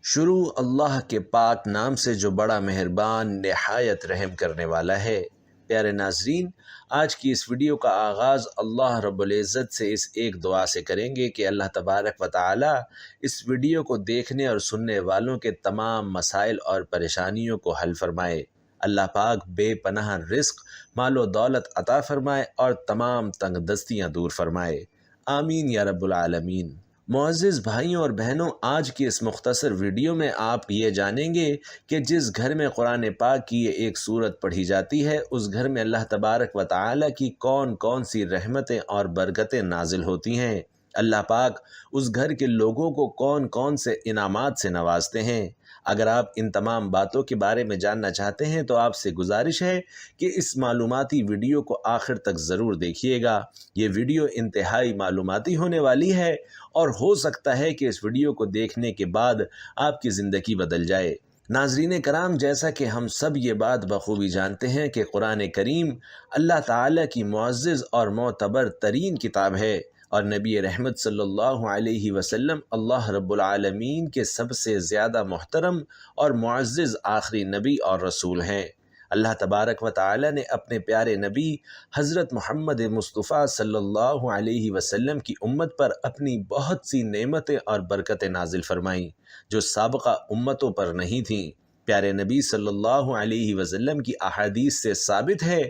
شروع اللہ کے پاک نام سے جو بڑا مہربان نہایت رحم کرنے والا ہے۔ پیارے ناظرین، آج کی اس ویڈیو کا آغاز اللہ رب العزت سے اس ایک دعا سے کریں گے کہ اللہ تبارک و تعالی اس ویڈیو کو دیکھنے اور سننے والوں کے تمام مسائل اور پریشانیوں کو حل فرمائے۔ اللہ پاک بے پناہ رزق، مال و دولت عطا فرمائے اور تمام تنگ دستیاں دور فرمائے۔ آمین یا رب العالمین۔ معزز بھائیوں اور بہنوں، آج کی اس مختصر ویڈیو میں آپ یہ جانیں گے کہ جس گھر میں قرآن پاک کی یہ ایک سورت پڑھی جاتی ہے، اس گھر میں اللہ تبارک و تعالی کی کون کون سی رحمتیں اور برکتیں نازل ہوتی ہیں۔ اللہ پاک اس گھر کے لوگوں کو کون کون سے انعامات سے نوازتے ہیں۔ اگر آپ ان تمام باتوں کے بارے میں جاننا چاہتے ہیں تو آپ سے گزارش ہے کہ اس معلوماتی ویڈیو کو آخر تک ضرور دیکھیے گا۔ یہ ویڈیو انتہائی معلوماتی ہونے والی ہے اور ہو سکتا ہے کہ اس ویڈیو کو دیکھنے کے بعد آپ کی زندگی بدل جائے۔ ناظرین کرام، جیسا کہ ہم سب یہ بات بخوبی جانتے ہیں کہ قرآن کریم اللہ تعالیٰ کی معزز اور معتبر ترین کتاب ہے اور نبی رحمت صلی اللہ علیہ وسلم اللہ رب العالمین کے سب سے زیادہ محترم اور معزز آخری نبی اور رسول ہیں۔ اللہ تبارک و تعالی نے اپنے پیارے نبی حضرت محمد مصطفیٰ صلی اللہ علیہ وسلم کی امت پر اپنی بہت سی نعمتیں اور برکتیں نازل فرمائیں جو سابقہ امتوں پر نہیں تھیں۔ پیارے نبی صلی اللہ علیہ وسلم کی احادیث سے ثابت ہے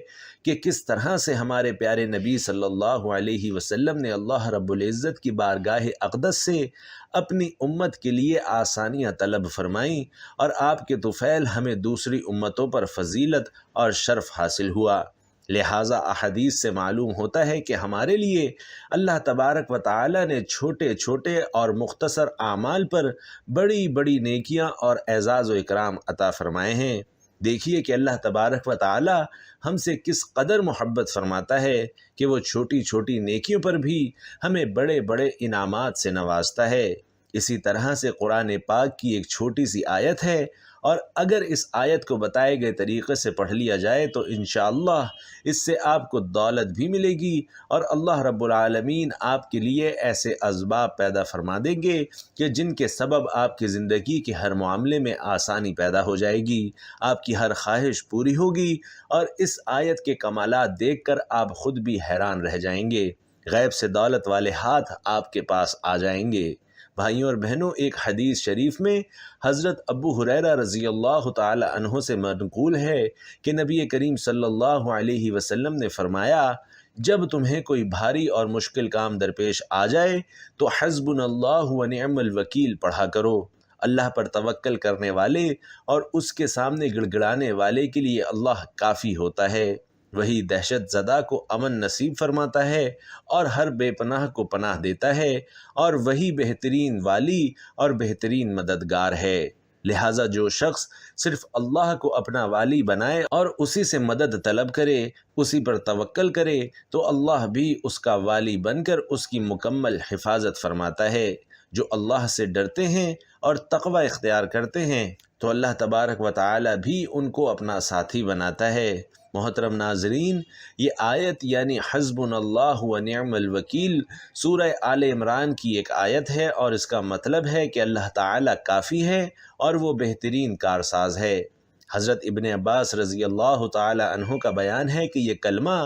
کہ کس طرح سے ہمارے پیارے نبی صلی اللہ علیہ وسلم نے اللہ رب العزت کی بارگاہ اقدس سے اپنی امت کے لیے آسانیاں طلب فرمائیں اور آپ کے طفیل ہمیں دوسری امتوں پر فضیلت اور شرف حاصل ہوا۔ لہٰذا احادیث سے معلوم ہوتا ہے کہ ہمارے لیے اللہ تبارک و تعالی نے چھوٹے چھوٹے اور مختصر اعمال پر بڑی بڑی نیکیاں اور اعزاز و اکرام عطا فرمائے ہیں۔ دیکھیے کہ اللہ تبارک و تعالی ہم سے کس قدر محبت فرماتا ہے کہ وہ چھوٹی چھوٹی نیکیوں پر بھی ہمیں بڑے بڑے انعامات سے نوازتا ہے۔ اسی طرح سے قرآن پاک کی ایک چھوٹی سی آیت ہے اور اگر اس آیت کو بتائے گئے طریقے سے پڑھ لیا جائے تو انشاءاللہ اس سے آپ کو دولت بھی ملے گی اور اللہ رب العالمین آپ کے لیے ایسے اسباب پیدا فرما دیں گے کہ جن کے سبب آپ کی زندگی کے ہر معاملے میں آسانی پیدا ہو جائے گی، آپ کی ہر خواہش پوری ہوگی اور اس آیت کے کمالات دیکھ کر آپ خود بھی حیران رہ جائیں گے۔ غیب سے دولت والے ہاتھ آپ کے پاس آ جائیں گے۔ بھائیوں اور بہنوں، ایک حدیث شریف میں حضرت ابو ہریرہ رضی اللہ تعالی عنہ سے منقول ہے کہ نبی کریم صلی اللہ علیہ وسلم نے فرمایا، جب تمہیں کوئی بھاری اور مشکل کام درپیش آ جائے تو حسبنا اللہ و نعم الوکیل پڑھا کرو۔ اللہ پر توکل کرنے والے اور اس کے سامنے گڑ گڑانے والے کے لیے اللہ کافی ہوتا ہے۔ وہی دہشت زدہ کو امن نصیب فرماتا ہے اور ہر بے پناہ کو پناہ دیتا ہے اور وہی بہترین والی اور بہترین مددگار ہے۔ لہٰذا جو شخص صرف اللہ کو اپنا والی بنائے اور اسی سے مدد طلب کرے، اسی پر توکل کرے، تو اللہ بھی اس کا والی بن کر اس کی مکمل حفاظت فرماتا ہے۔ جو اللہ سے ڈرتے ہیں اور تقوی اختیار کرتے ہیں تو اللہ تبارک و تعالی بھی ان کو اپنا ساتھی بناتا ہے۔ محترم ناظرین، یہ آیت یعنی حسبنا اللہ و نعم الوکیل سورہ آل عمران کی ایک آیت ہے اور اس کا مطلب ہے کہ اللہ تعالی کافی ہے اور وہ بہترین کارساز ہے۔ حضرت ابن عباس رضی اللہ تعالی عنہ کا بیان ہے کہ یہ کلمہ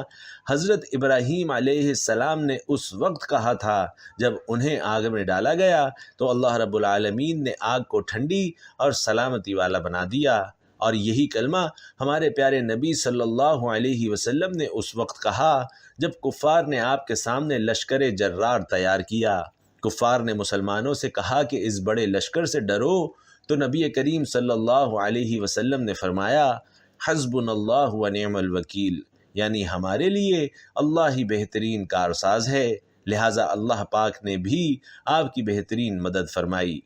حضرت ابراہیم علیہ السلام نے اس وقت کہا تھا جب انہیں آگ میں ڈالا گیا تو اللہ رب العالمین نے آگ کو ٹھنڈی اور سلامتی والا بنا دیا، اور یہی کلمہ ہمارے پیارے نبی صلی اللہ علیہ وسلم نے اس وقت کہا جب کفار نے آپ کے سامنے لشکر جرار تیار کیا۔ کفار نے مسلمانوں سے کہا کہ اس بڑے لشکر سے ڈرو، تو نبی کریم صلی اللہ علیہ وسلم نے فرمایا، حسبنا اللہ و نعم الوکیل، یعنی ہمارے لیے اللہ ہی بہترین کارساز ہے۔ لہٰذا اللہ پاک نے بھی آپ کی بہترین مدد فرمائی۔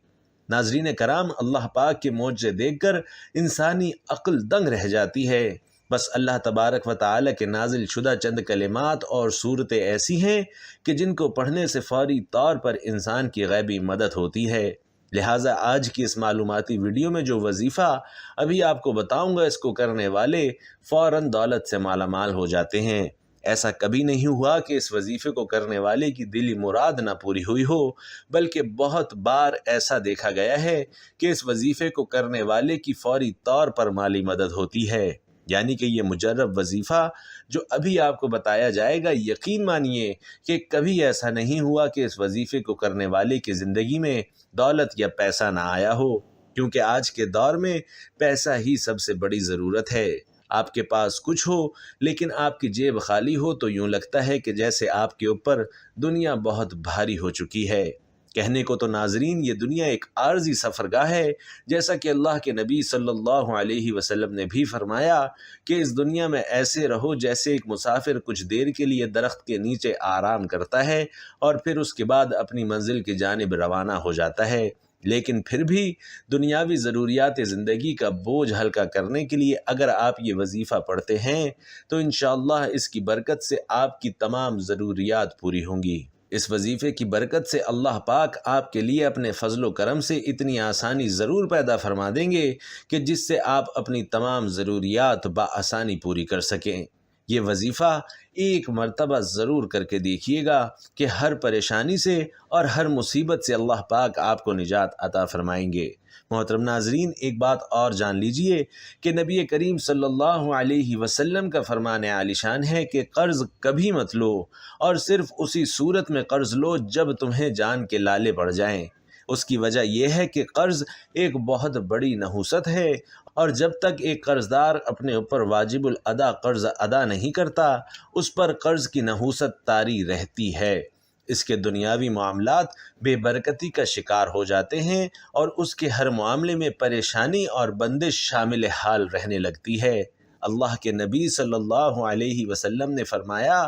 ناظرین کرام، اللہ پاک کے معجزے دیکھ کر انسانی عقل دنگ رہ جاتی ہے۔ بس اللہ تبارک و تعالی کے نازل شدہ چند کلمات اور صورتیں ایسی ہیں کہ جن کو پڑھنے سے فوری طور پر انسان کی غیبی مدد ہوتی ہے۔ لہٰذا آج کی اس معلوماتی ویڈیو میں جو وظیفہ ابھی آپ کو بتاؤں گا، اس کو کرنے والے فوراً دولت سے مالا مال ہو جاتے ہیں۔ ایسا کبھی نہیں ہوا کہ اس وظیفے کو کرنے والے کی دلی مراد نہ پوری ہوئی ہو، بلکہ بہت بار ایسا دیکھا گیا ہے کہ اس وظیفے کو کرنے والے کی فوری طور پر مالی مدد ہوتی ہے۔ یعنی کہ یہ مجرب وظیفہ جو ابھی آپ کو بتایا جائے گا، یقین مانیے کہ کبھی ایسا نہیں ہوا کہ اس وظیفے کو کرنے والے کی زندگی میں دولت یا پیسہ نہ آیا ہو، کیونکہ آج کے دور میں پیسہ ہی سب سے بڑی ضرورت ہے۔ آپ کے پاس کچھ ہو لیکن آپ کی جیب خالی ہو تو یوں لگتا ہے کہ جیسے آپ کے اوپر دنیا بہت بھاری ہو چکی ہے۔ کہنے کو تو ناظرین یہ دنیا ایک عارضی سفرگاہ ہے، جیسا کہ اللہ کے نبی صلی اللہ علیہ وسلم نے بھی فرمایا کہ اس دنیا میں ایسے رہو جیسے ایک مسافر کچھ دیر کے لیے درخت کے نیچے آرام کرتا ہے اور پھر اس کے بعد اپنی منزل کی جانب روانہ ہو جاتا ہے۔ لیکن پھر بھی دنیاوی ضروریات زندگی کا بوجھ ہلکا کرنے کے لیے اگر آپ یہ وظیفہ پڑھتے ہیں تو انشاءاللہ اس کی برکت سے آپ کی تمام ضروریات پوری ہوں گی۔ اس وظیفے کی برکت سے اللہ پاک آپ کے لیے اپنے فضل و کرم سے اتنی آسانی ضرور پیدا فرما دیں گے کہ جس سے آپ اپنی تمام ضروریات بآسانی پوری کر سکیں۔ یہ وظیفہ ایک مرتبہ ضرور کر کے دیکھیے گا کہ ہر پریشانی سے اور ہر مصیبت سے اللہ پاک آپ کو نجات عطا فرمائیں گے۔ محترم ناظرین، ایک بات اور جان لیجئے کہ نبی کریم صلی اللہ علیہ وسلم کا فرمان عالی شان ہے کہ قرض کبھی مت لو، اور صرف اسی صورت میں قرض لو جب تمہیں جان کے لالے پڑ جائیں۔ اس کی وجہ یہ ہے کہ قرض ایک بہت بڑی نحوست ہے، اور جب تک ایک قرض دار اپنے اوپر واجب الادا قرض ادا نہیں کرتا، اس پر قرض کی نحوست طاری رہتی ہے۔ اس کے دنیاوی معاملات بے برکتی کا شکار ہو جاتے ہیں اور اس کے ہر معاملے میں پریشانی اور بندش شامل حال رہنے لگتی ہے۔ اللہ کے نبی صلی اللہ علیہ وسلم نے فرمایا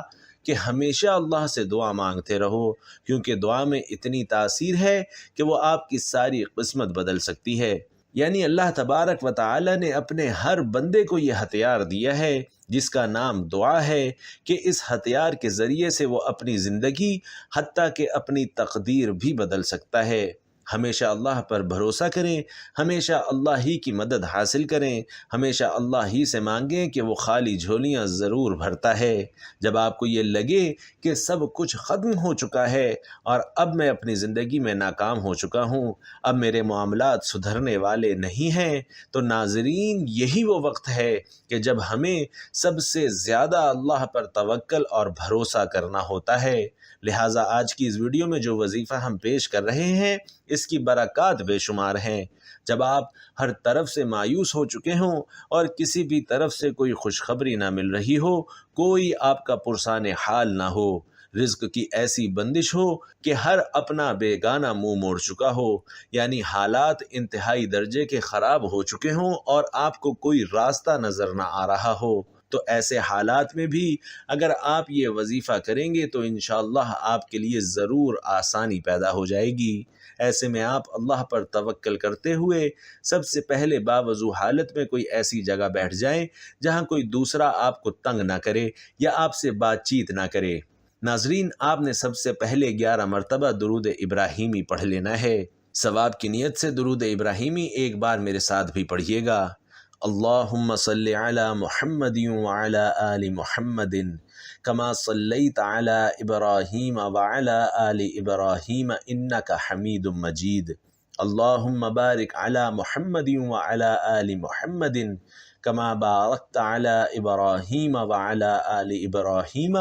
کہ ہمیشہ اللہ سے دعا مانگتے رہو، کیونکہ دعا میں اتنی تاثیر ہے کہ وہ آپ کی ساری قسمت بدل سکتی ہے۔ یعنی اللہ تبارک و تعالی نے اپنے ہر بندے کو یہ ہتھیار دیا ہے جس کا نام دعا ہے، کہ اس ہتھیار کے ذریعے سے وہ اپنی زندگی حتیٰ کہ اپنی تقدیر بھی بدل سکتا ہے۔ ہمیشہ اللہ پر بھروسہ کریں، ہمیشہ اللہ ہی کی مدد حاصل کریں، ہمیشہ اللہ ہی سے مانگیں کہ وہ خالی جھولیاں ضرور بھرتا ہے۔ جب آپ کو یہ لگے کہ سب کچھ ختم ہو چکا ہے اور اب میں اپنی زندگی میں ناکام ہو چکا ہوں، اب میرے معاملات سدھرنے والے نہیں ہیں، تو ناظرین یہی وہ وقت ہے کہ جب ہمیں سب سے زیادہ اللہ پر توکل اور بھروسہ کرنا ہوتا ہے۔ لہٰذا آج کی اس ویڈیو میں جو وظیفہ ہم پیش کر رہے ہیں اس کی برکات بے شمار ہیں۔ جب آپ ہر طرف سے مایوس ہو چکے ہوں اور کسی بھی طرف سے کوئی خوشخبری نہ مل رہی ہو، کوئی آپ کا پرسان حال نہ ہو، رزق کی ایسی بندش ہو کہ ہر اپنا بیگانہ منہ موڑ چکا ہو، یعنی حالات انتہائی درجے کے خراب ہو چکے ہوں اور آپ کو کوئی راستہ نظر نہ آ رہا ہو، تو ایسے حالات میں بھی اگر آپ یہ وظیفہ کریں گے تو انشاءاللہ آپ کے لیے ضرور آسانی پیدا ہو جائے گی۔ ایسے میں آپ اللہ پر توکل کرتے ہوئے سب سے پہلے باوضو حالت میں کوئی ایسی جگہ بیٹھ جائیں جہاں کوئی دوسرا آپ کو تنگ نہ کرے یا آپ سے بات چیت نہ کرے۔ ناظرین، آپ نے سب سے پہلے 11 مرتبہ درود ابراہیمی پڑھ لینا ہے۔ ثواب کی نیت سے درود ابراہیمی ایک بار میرے ساتھ بھی پڑھیے گا۔ اللہم صلی علی محمد وعلی آل محمد کما صلیت علی ابراہیم وعلی آل ابراہیم انک حمید مجید۔ اللہم بارک علی محمد وعلی آل محمد کما بارکت علی ابراہیم وعلی آل ابراہیم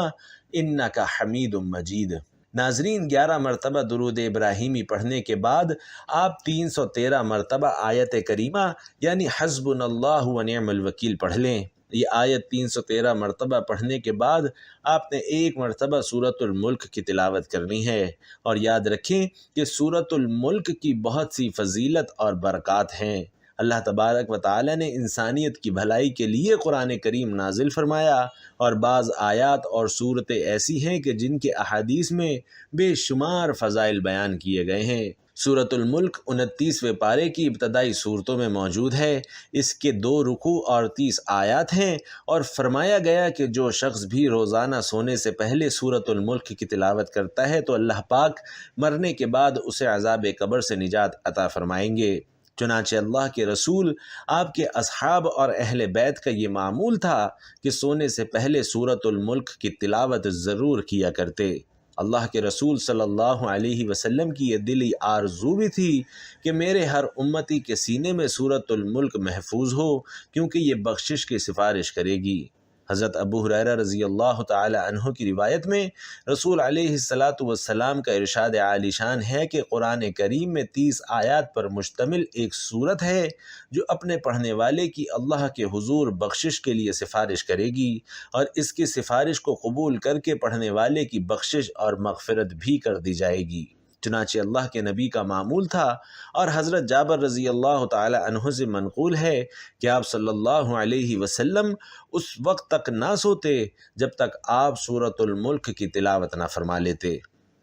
انک حمید مجید۔ ناظرین، 11 مرتبہ درود ابراہیمی پڑھنے کے بعد آپ 313 مرتبہ آیت کریمہ یعنی حسبنا اللہ و نعم الوکیل پڑھ لیں۔ یہ آیت 313 مرتبہ پڑھنے کے بعد آپ نے 1 مرتبہ سورۃ الملک کی تلاوت کرنی ہے، اور یاد رکھیں کہ سورۃ الملک کی بہت سی فضیلت اور برکات ہیں۔ اللہ تبارک و تعالی نے انسانیت کی بھلائی کے لیے قرآن کریم نازل فرمایا، اور بعض آیات اور صورتیں ایسی ہیں کہ جن کے احادیث میں بے شمار فضائل بیان کیے گئے ہیں۔ سورۃ الملک 29ویں پارے کی ابتدائی صورتوں میں موجود ہے۔ اس کے 2 رکوع اور 30 آیات ہیں، اور فرمایا گیا کہ جو شخص بھی روزانہ سونے سے پہلے سورۃ الملک کی تلاوت کرتا ہے تو اللہ پاک مرنے کے بعد اسے عذاب قبر سے نجات عطا فرمائیں گے۔ چنانچہ اللہ کے رسول آپ کے اصحاب اور اہل بیت کا یہ معمول تھا کہ سونے سے پہلے سورۃ الملک کی تلاوت ضرور کیا کرتے۔ اللہ کے رسول صلی اللہ علیہ وسلم کی یہ دلی آرزو بھی تھی کہ میرے ہر امتی کے سینے میں سورۃ الملک محفوظ ہو، کیونکہ یہ بخشش کی سفارش کرے گی۔ حضرت ابو ہریرہ رضی اللہ تعالی عنہ کی روایت میں رسول علیہ السلام کا ارشاد عالی شان ہے کہ قرآن کریم میں 30 آیات پر مشتمل ایک سورت ہے جو اپنے پڑھنے والے کی اللہ کے حضور بخشش کے لیے سفارش کرے گی، اور اس کی سفارش کو قبول کر کے پڑھنے والے کی بخشش اور مغفرت بھی کر دی جائے گی۔ چنانچہ اللہ کے نبی کا معمول تھا، اور حضرت جابر رضی اللہ تعالی عنہ سے منقول ہے کہ آپ صلی اللہ علیہ وسلم اس وقت تک نہ سوتے جب تک آپ سورۃ الملک کی تلاوت نہ فرما لیتے۔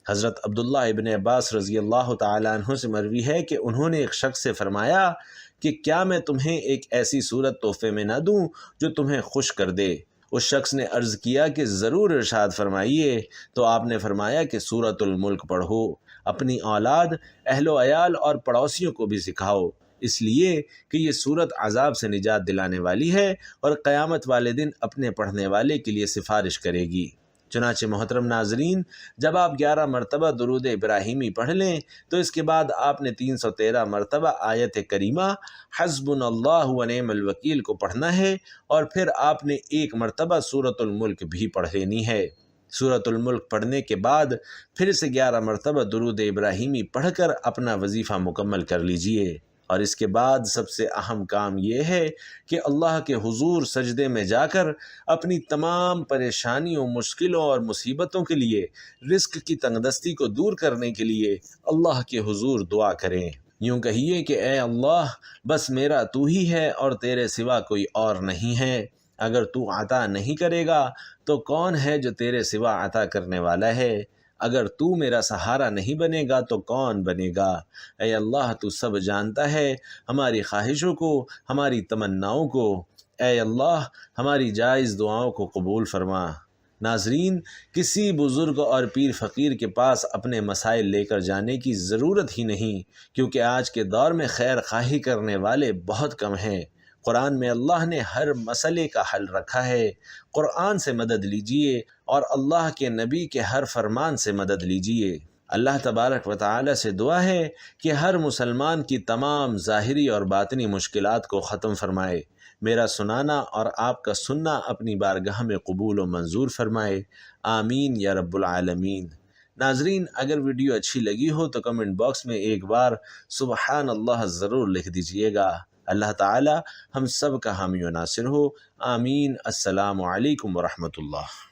حضرت عبداللہ ابن عباس رضی اللہ تعالی عنہ سے مروی ہے کہ انہوں نے ایک شخص سے فرمایا کہ کیا میں تمہیں ایک ایسی سورت تحفے میں نہ دوں جو تمہیں خوش کر دے؟ اس شخص نے عرض کیا کہ ضرور ارشاد فرمائیے، تو آپ نے فرمایا کہ سورۃ الملک پڑھو، اپنی اولاد، اہل و عیال اور پڑوسیوں کو بھی سکھاؤ، اس لیے کہ یہ سورت عذاب سے نجات دلانے والی ہے اور قیامت والے دن اپنے پڑھنے والے کے لیے سفارش کرے گی۔ چنانچہ محترم ناظرین، جب آپ 11 مرتبہ درود ابراہیمی پڑھ لیں تو اس کے بعد آپ نے 313 مرتبہ آیت کریمہ حسبنا اللہ و نعم الوکیل کو پڑھنا ہے، اور پھر آپ نے 1 مرتبہ سورۃ الملک بھی پڑھ لینی ہے۔ سورۃ الملک پڑھنے کے بعد پھر سے 11 مرتبہ درود ابراہیمی پڑھ کر اپنا وظیفہ مکمل کر لیجئے، اور اس کے بعد سب سے اہم کام یہ ہے کہ اللہ کے حضور سجدے میں جا کر اپنی تمام پریشانیوں، مشکلوں اور مصیبتوں کے لیے، رزق کی تنگدستی کو دور کرنے کے لیے اللہ کے حضور دعا کریں۔ یوں کہیے کہ اے اللہ، بس میرا تو ہی ہے اور تیرے سوا کوئی اور نہیں ہے۔ اگر تو عطا نہیں کرے گا تو کون ہے جو تیرے سوا عطا کرنے والا ہے؟ اگر تو میرا سہارا نہیں بنے گا تو کون بنے گا؟ اے اللہ، تو سب جانتا ہے ہماری خواہشوں کو، ہماری تمناؤں کو۔ اے اللہ، ہماری جائز دعاؤں کو قبول فرما۔ ناظرین، کسی بزرگ اور پیر فقیر کے پاس اپنے مسائل لے کر جانے کی ضرورت ہی نہیں، کیونکہ آج کے دور میں خیر خواہی کرنے والے بہت کم ہیں۔ قرآن میں اللہ نے ہر مسئلے کا حل رکھا ہے۔ قرآن سے مدد لیجئے اور اللہ کے نبی کے ہر فرمان سے مدد لیجئے۔ اللہ تبارک و تعالی سے دعا ہے کہ ہر مسلمان کی تمام ظاہری اور باطنی مشکلات کو ختم فرمائے۔ میرا سنانا اور آپ کا سننا اپنی بارگاہ میں قبول و منظور فرمائے، آمین یا رب العالمین۔ ناظرین، اگر ویڈیو اچھی لگی ہو تو کمنٹ باکس میں ایک بار سبحان اللہ ضرور لکھ دیجئے گا۔ اللہ تعالی ہم سب کا حامی و ناصر ہو، آمین۔ السلام علیکم ورحمۃ اللہ۔